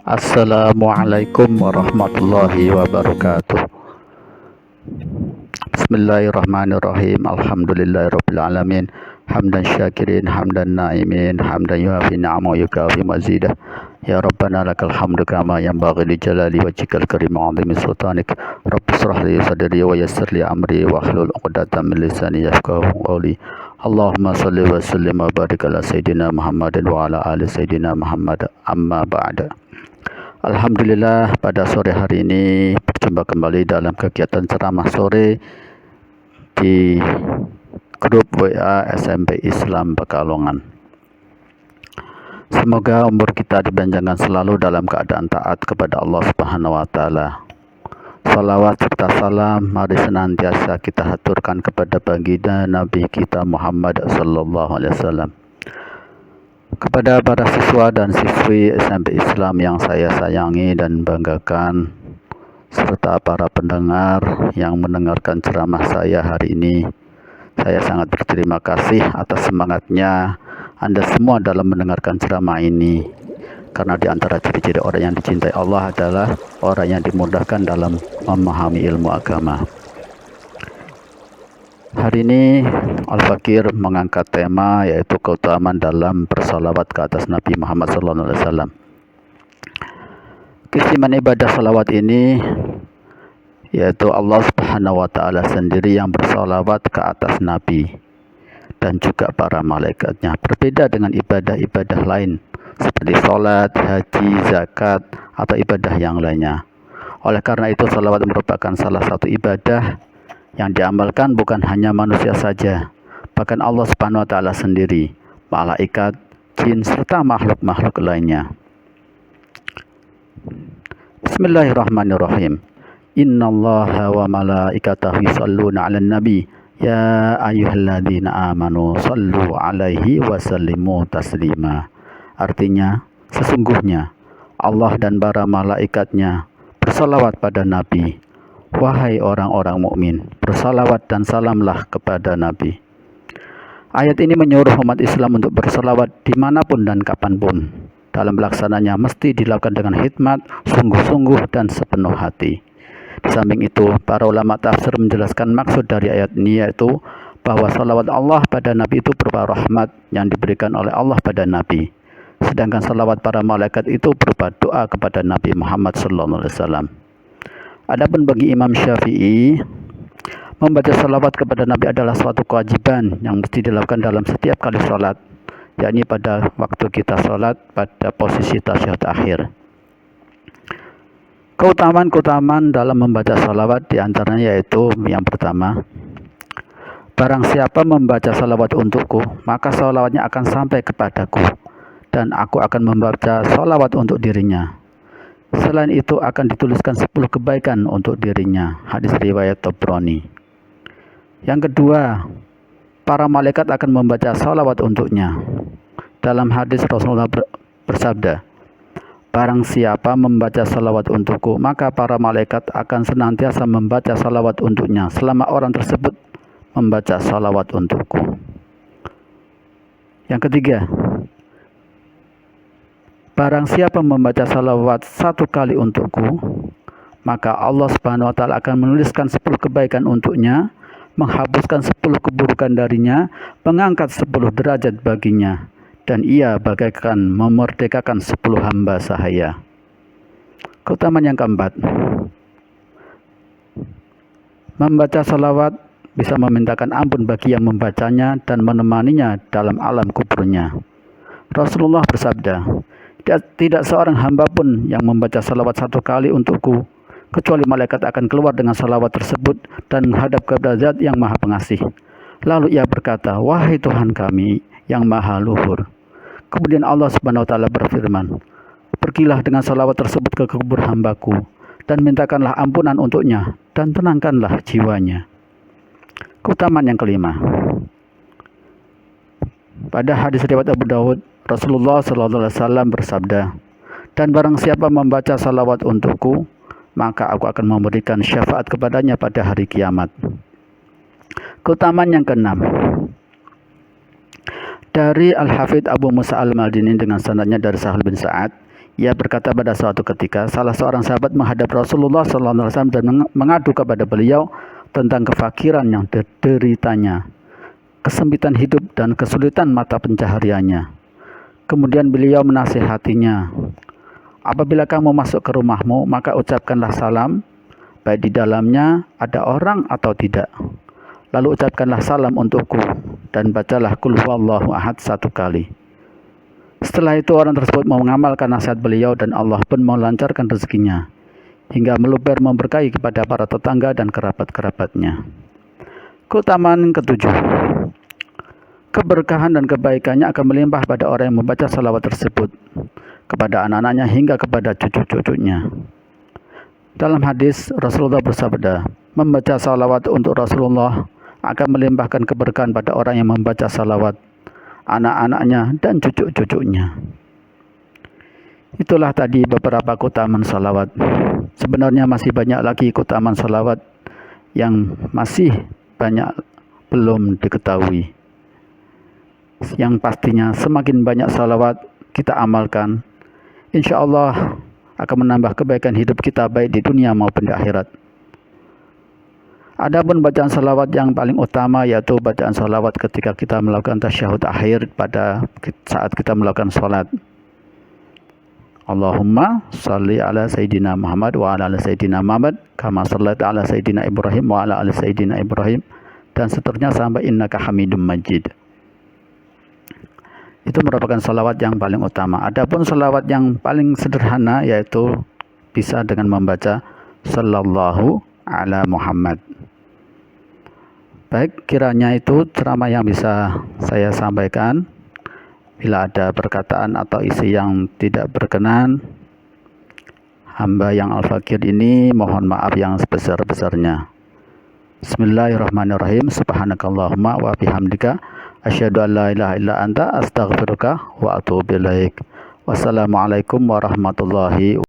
Assalamualaikum warahmatullahi wabarakatuh. Bismillahirrahmanirrahim. Alhamdulillahirabbil alamin. Hamdan syakirin, hamdan naimin, hamdan yuafi ni'amahu yukafi mazidah. Ya Rabbana lakal hamdu kama yanbaghi li jalali wajhikal karim wa 'azimi sultanik. Rabbi shrah li sadri wa yassir li amri wa hlul 'uqdatam min lisani yafqahu qawli. Allahumma shalli wa sallim wa barik ala sayidina Muhammadin wa ala ali sayidina Muhammad. Amma ba'da. Alhamdulillah, pada sore hari ini berjumpa kembali dalam kegiatan ceramah sore di grup WA SMP Islam Pekalongan. Semoga umur kita dipanjangkan selalu dalam keadaan taat kepada Allah Subhanahu wa taala. Salawat serta salam mari senantiasa kita haturkan kepada baginda Nabi kita Muhammad sallallahu alaihi wasallam. Kepada para siswa dan siswi SMP Islam yang saya sayangi dan banggakan, serta para pendengar yang mendengarkan ceramah saya hari ini, saya sangat berterima kasih atas semangatnya Anda semua dalam mendengarkan ceramah ini. Karena di antara ciri-ciri orang yang dicintai Allah adalah orang yang dimudahkan dalam memahami ilmu agama. Hari ini Al-Fakir mengangkat tema yaitu keutamaan dalam bersalawat ke atas Nabi Muhammad SAW. Keistimewaan ibadah salawat ini yaitu Allah Subhanahu wa taala sendiri yang bersalawat ke atas Nabi dan juga para malaikatnya. Berbeda dengan ibadah-ibadah lain seperti sholat, haji, zakat, atau ibadah yang lainnya. Oleh karena itu salawat merupakan salah satu ibadah yang diamalkan bukan hanya manusia saja, bahkan Allah Subhanahu wa taala sendiri, malaikat, jin, serta makhluk-makhluk lainnya. Bismillahirrahmanirrahim. Innallaha wa malaikatahu yusholluna 'alan nabi ya ayyuhalladzina amanu shallu 'alaihi wa sallimu taslima. Artinya, sesungguhnya Allah dan para malaikatnya bersalawat pada Nabi. Wahai orang-orang mukmin, bersalawat dan salamlah kepada Nabi. Ayat ini menyuruh umat Islam untuk bersalawat dimanapun dan kapanpun. Dalam pelaksananya mesti dilakukan dengan hikmat, sungguh-sungguh dan sepenuh hati. Di samping itu, para ulama tafsir menjelaskan maksud dari ayat ini yaitu bahwa salawat Allah pada Nabi itu berupa rahmat yang diberikan oleh Allah pada Nabi. Sedangkan salawat para malaikat itu berupa doa kepada Nabi Muhammad SAW. Adapun bagi Imam Syafi'i, membaca salawat kepada Nabi adalah suatu kewajiban yang mesti dilakukan dalam setiap kali sholat, yakni pada waktu kita sholat pada posisi tasyahud akhir. Keutamaan-keutamaan dalam membaca salawat diantaranya yaitu yang pertama, barang siapa membaca salawat untukku, maka salawatnya akan sampai kepadaku, dan aku akan membaca salawat untuk dirinya. Selain itu akan dituliskan 10 kebaikan untuk dirinya. Hadis riwayat Tabrani. Yang kedua, para malaikat akan membaca salawat untuknya. Dalam hadis Rasulullah bersabda, barang siapa membaca salawat untukku, maka para malaikat akan senantiasa membaca salawat untuknya selama orang tersebut membaca salawat untukku. Yang ketiga, barang siapa membaca salawat 1 kali untukku, maka Allah Subhanahu wa taala akan menuliskan 10 kebaikan untuknya, menghapuskan 10 keburukan darinya, mengangkat 10 derajat baginya, dan ia bagaikan memerdekakan 10 hamba sahaya. Keutamaan yang keempat, membaca salawat bisa memintakan ampun bagi yang membacanya dan menemaninya dalam alam kuburnya. Rasulullah bersabda, tidak seorang hamba pun yang membaca salawat 1 kali untukku, kecuali malaikat akan keluar dengan salawat tersebut dan menghadap kepada Zat yang Maha Pengasih. Lalu ia berkata, wahai Tuhan kami yang Maha Luhur. Kemudian Allah Subhanahu wa taala berfirman, pergilah dengan salawat tersebut ke kubur hambaku dan mintakanlah ampunan untuknya dan tenangkanlah jiwanya. Keutamaan yang kelima, pada hadis riwayat Abu Dawud, Rasulullah SAW bersabda, dan barang siapa membaca salawat untukku, maka aku akan memberikan syafaat kepadanya pada hari kiamat. Keutamaan yang keenam, dari Al-Hafidh Abu Musa Al-Madini dengan sanadnya dari Sahal bin Sa'ad, Ia berkata pada suatu ketika, salah seorang sahabat menghadap Rasulullah SAW dan mengadu kepada beliau tentang kefakiran yang dideritanya, kesempitan hidup dan kesulitan mata pencahariannya. Kemudian beliau menasihatinya, apabila kamu masuk ke rumahmu, maka ucapkanlah salam, baik di dalamnya ada orang atau tidak. Lalu ucapkanlah salam untukku dan bacalah Qul huwallahu ahad 1 kali. Setelah itu orang tersebut mau mengamalkan nasihat beliau dan Allah pun melancarkan rezekinya hingga meluber memberkahi kepada para tetangga dan kerabat-kerabatnya. Keutamaan ketujuh, keberkahan dan kebaikannya akan melimpah pada orang yang membaca salawat tersebut kepada anak-anaknya hingga kepada cucu-cucunya. Dalam hadis Rasulullah bersabda, membaca salawat untuk Rasulullah akan melimpahkan keberkahan pada orang yang membaca salawat, anak-anaknya dan cucu-cucunya. Itulah tadi beberapa keutamaan salawat. Sebenarnya masih banyak lagi keutamaan salawat yang masih banyak belum diketahui. Yang pastinya semakin banyak salawat kita amalkan, insya Allah akan menambah kebaikan hidup kita baik di dunia maupun di akhirat. Adapun bacaan salawat yang paling utama yaitu bacaan salawat ketika kita melakukan tasyahud akhir pada saat kita melakukan sholat. Allahumma salli ala Sayyidina Muhammad wa ala Sayyidina Muhammad kama sallaita ala Sayyidina Ibrahim wa ala Sayyidina Ibrahim, dan seterusnya sampai innaka hamidum majid. Itu merupakan salawat yang paling utama. Adapun salawat yang paling sederhana yaitu bisa dengan membaca sallallahu ala Muhammad. Baik, kiranya itu ceramah yang bisa saya sampaikan. Bila ada perkataan atau isi yang tidak berkenan, hamba yang al-fakir ini mohon maaf yang sebesar-besarnya. Bismillahirrahmanirrahim. Subhanakallahumma wa bihamdika asyhadu an la ilaha illa anta astaghfiruka wa atubu ilaik. Wassalamualaikum warahmatullahi wabarakatuh.